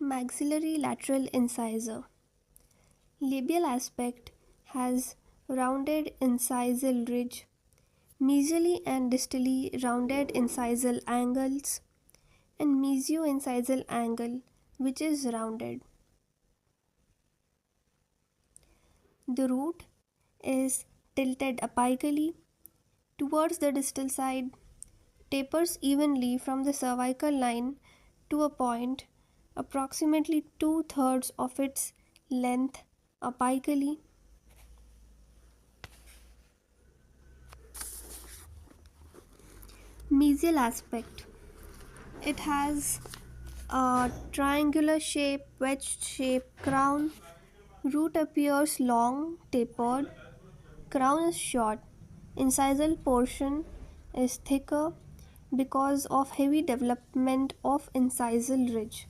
Maxillary lateral incisor. Labial aspect has rounded incisal ridge, mesially and distally rounded incisal angles, and mesio-incisal angle which is rounded. The root is tilted apically towards the distal side, tapers evenly from the cervical line to a point approximately two-thirds of its length apically. Mesial aspect. It has a triangular shape, wedge shaped crown. Root appears long, tapered. Crown is short. Incisal portion is thicker because of heavy development of incisal ridge.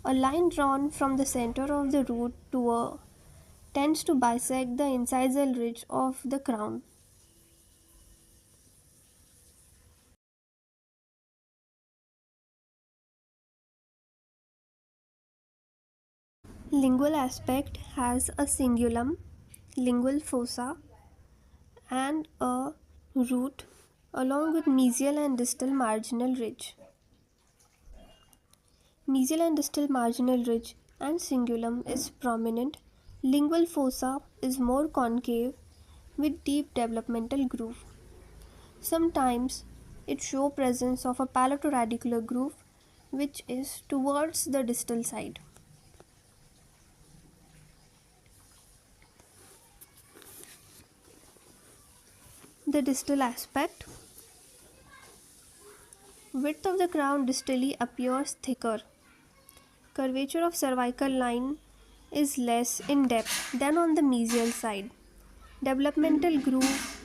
A line drawn from the center of the root tends to bisect the incisal ridge of the crown. Lingual aspect has a cingulum, lingual fossa, and a root along with mesial and distal marginal ridge. Mesial and distal marginal ridge and cingulum is prominent. Lingual fossa is more concave with deep developmental groove. Sometimes it shows presence of a palatoradicular groove which is towards the distal side. The distal aspect. Width of the crown distally appears thicker. Curvature of cervical line is less in depth than on the mesial side. Developmental groove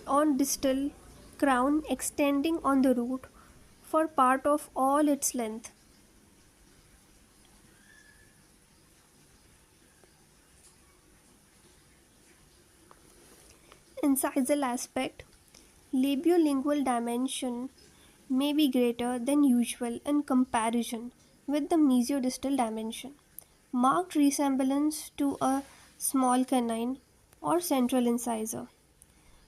on distal crown extending on the root for part of all its length. Incisal aspect. Labiolingual dimension may be greater than usual in comparison with the mesiodistal dimension. Marked resemblance to a small canine or central incisor,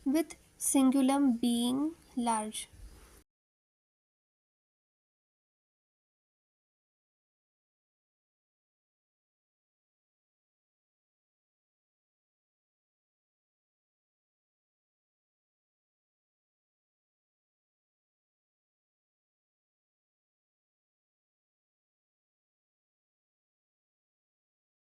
with cingulum being large.